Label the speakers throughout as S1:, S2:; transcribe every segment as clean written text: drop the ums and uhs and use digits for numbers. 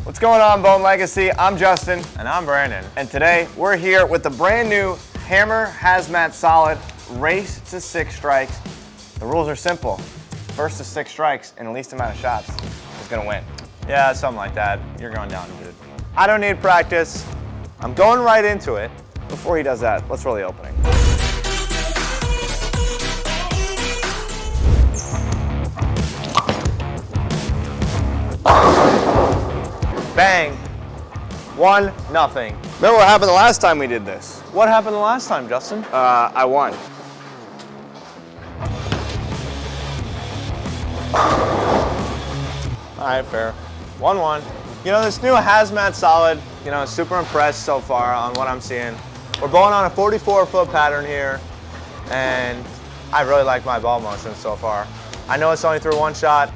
S1: What's going on, Bohn Legacy? I'm Justin.
S2: And I'm Brandon.
S1: And today we're here with the brand new Hammer Hazmat Solid Race to 6 strikes. The rules are simple. First to 6 strikes in the least amount of shots is gonna win.
S2: Yeah, something like that. You're going down, dude. I don't need practice. I'm going right into it.
S1: Before he does that, let's roll the opening.
S2: Bang. 1-0.
S1: Remember what happened the last time we did this?
S2: What happened the last time, Justin?
S1: I won.
S2: All right, fair. 1-1. You know, this new Hazmat Solid, super impressed so far on what I'm seeing. We're bowling on a 44-foot pattern here, and I really like my ball motion so far. I know it's only through 1 shot.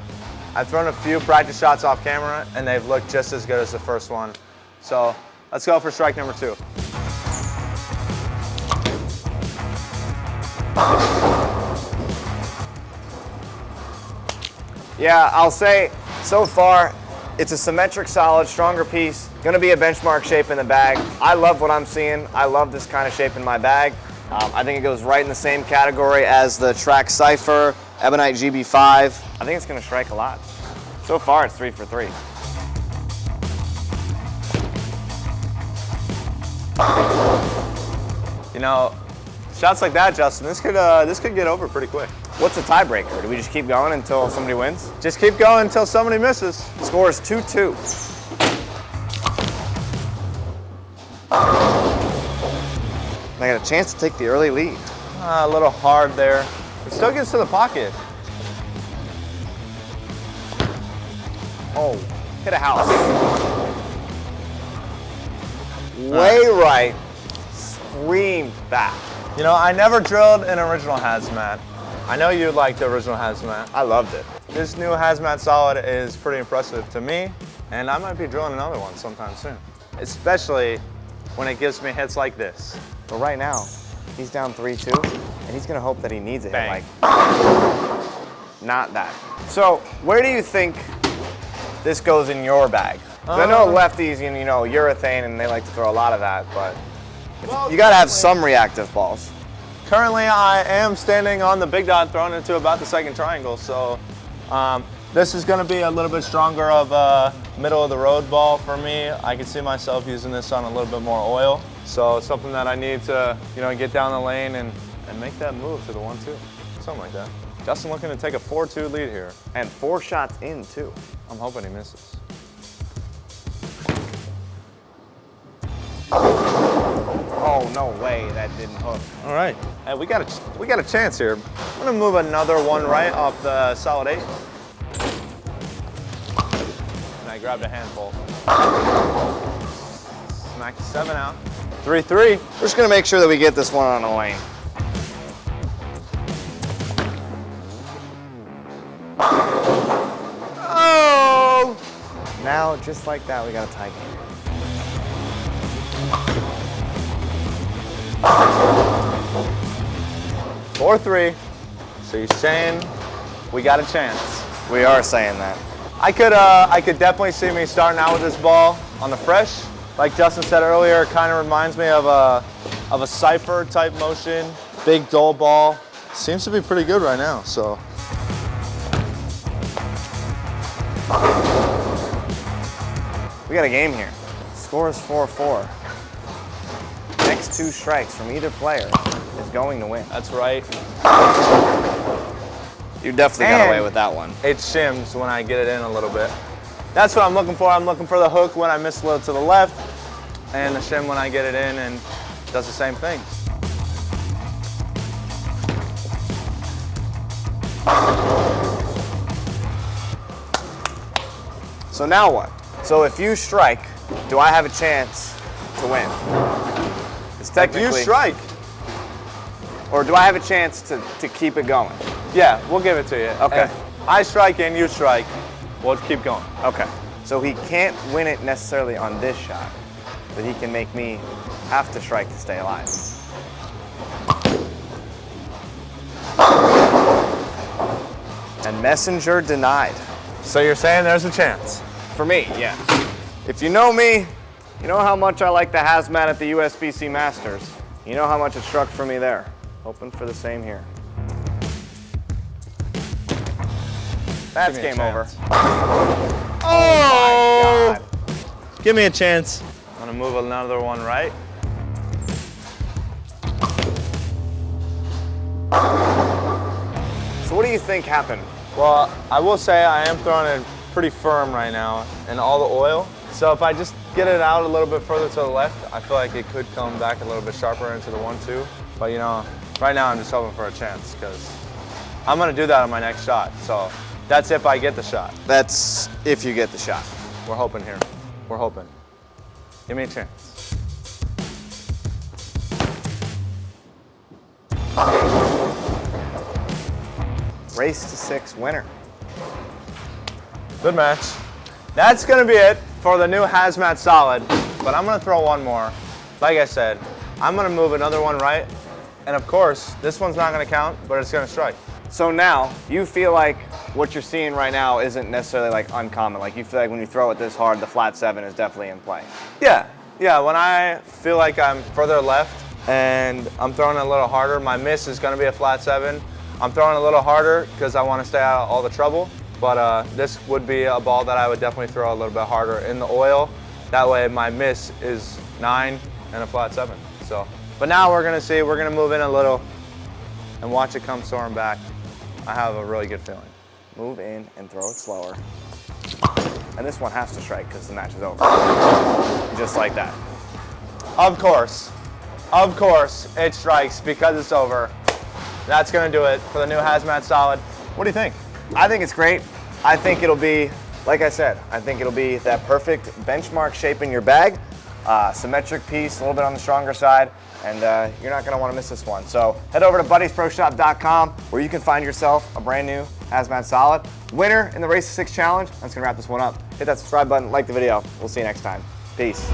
S2: I've thrown a few practice shots off camera, and they've looked just as good as the first one. So let's go for strike number 2.
S1: Yeah, I'll say so far, it's a symmetric solid, stronger piece. Gonna be a benchmark shape in the bag. I love what I'm seeing. I love this kind of shape in my bag. I think it goes right in the same category as the Track Cypher, Ebonite GB5. I think it's gonna strike a lot. So far, it's 3 for 3.
S2: You know, shots like that, Justin, this could get over pretty quick.
S1: What's the tiebreaker? Do we just keep going until somebody wins?
S2: Just keep going until somebody misses.
S1: Score is 2-2. I got a chance to take the early lead.
S2: A little hard there. It still gets to the pocket.
S1: Oh, hit a house. Way right, screamed back.
S2: You know, I never drilled an original Hazmat. I know you like the original Hazmat.
S1: I loved it.
S2: This new Hazmat Solid is pretty impressive to me, and I might be drilling another one sometime soon. Especially when it gives me hits like this.
S1: But right now, he's down 3-2, and he's gonna hope that he needs a hit like, not that. So, where do you think this goes in your bag? 'Cause I know lefties, urethane, and they like to throw a lot of that, but you gotta have some reactive balls.
S2: Currently, I am standing on the big dot, throwing it to about the second triangle, so this is gonna be a little bit stronger of a middle of the road ball for me. I can see myself using this on a little bit more oil, so it's something that I need to, get down the lane and make that move to the 1-2, something like that. Justin looking to take a 4-2 lead here.
S1: And 4 shots in, too.
S2: I'm hoping he misses.
S1: Oh, no way, that didn't hook.
S2: All right, hey, we got a chance here. I'm gonna move another one right off the solid 8. And I grabbed a handful. Smacked 7 out. 3-3.
S1: We're just gonna make sure that we get this one on the lane.
S2: Oh!
S1: Now, just like that, we got a tie game.
S2: Four 3. So you're saying we got a chance?
S1: We are saying that.
S2: I could definitely see me starting out with this ball on the fresh. Like Justin said earlier, it kind of reminds me of a Cypher type motion. Big dull ball. Seems to be pretty good right now. So.
S1: We got a game here. Score is 4-4. Next 2 strikes from either player is going to win.
S2: That's right.
S1: You definitely got away with that one.
S2: It shims when I get it in a little bit. That's what I'm looking for. I'm looking for the hook when I miss a little to the left, and the shim when I get it in and does the same thing.
S1: So now what? So if you strike, do I have a chance to win? It's technically,
S2: If you strike.
S1: Or do I have a chance to keep it going?
S2: Yeah, we'll give it to you.
S1: Okay.
S2: If I strike and you strike, we'll keep going.
S1: Okay. So he can't win it necessarily on this shot, but he can make me have to strike to stay alive. And messenger denied.
S2: So you're saying there's a chance?
S1: For me, yeah. If you know me, you know how much I like the Hazmat at the USBC Masters. You know how much it struck for me there. Hoping for the same here. That's game over.
S2: Oh!
S1: My God.
S2: Give me a chance. I'm gonna move another one right.
S1: So what do you think happened?
S2: Well, I will say I am throwing it pretty firm right now in all the oil. So if I just get it out a little bit further to the left, I feel like it could come back a little bit sharper into the 1-2. But you know, right now I'm just hoping for a chance because I'm gonna do that on my next shot. So that's if I get the shot.
S1: That's if you get the shot.
S2: We're hoping here. We're hoping. Give me a chance.
S1: Race to 6 winner.
S2: Good match. That's gonna be it for the new Hazmat Solid, but I'm gonna throw one more. Like I said, I'm gonna move another one right, and of course, this one's not gonna count, but it's gonna strike.
S1: So now, you feel like what you're seeing right now isn't necessarily like uncommon. Like you feel like when you throw it this hard, the flat 7 is definitely in play.
S2: Yeah, when I feel like I'm further left and I'm throwing a little harder, my miss is gonna be a flat 7. I'm throwing a little harder because I wanna stay out of all the trouble, but this would be a ball that I would definitely throw a little bit harder in the oil. That way my miss is 9 and a flat 7. So, but now we're gonna move in a little and watch it come soaring back. I have a really good feeling.
S1: Move in and throw it slower. And this one has to strike because the match is over. Just like that.
S2: Of course, it strikes because it's over. That's gonna do it for the new Hazmat Solid. What do you think?
S1: I think it's great. I think it'll be, like I said, I think it'll be that perfect benchmark shape in your bag. Symmetric piece, a little bit on the stronger side, and you're not gonna wanna miss this one. So head over to buddiesproshop.com where you can find yourself a brand new Hazmat Solid. Winner in the Race to 6 Challenge. That's gonna wrap this one up. Hit that subscribe button, like the video. We'll see you next time. Peace.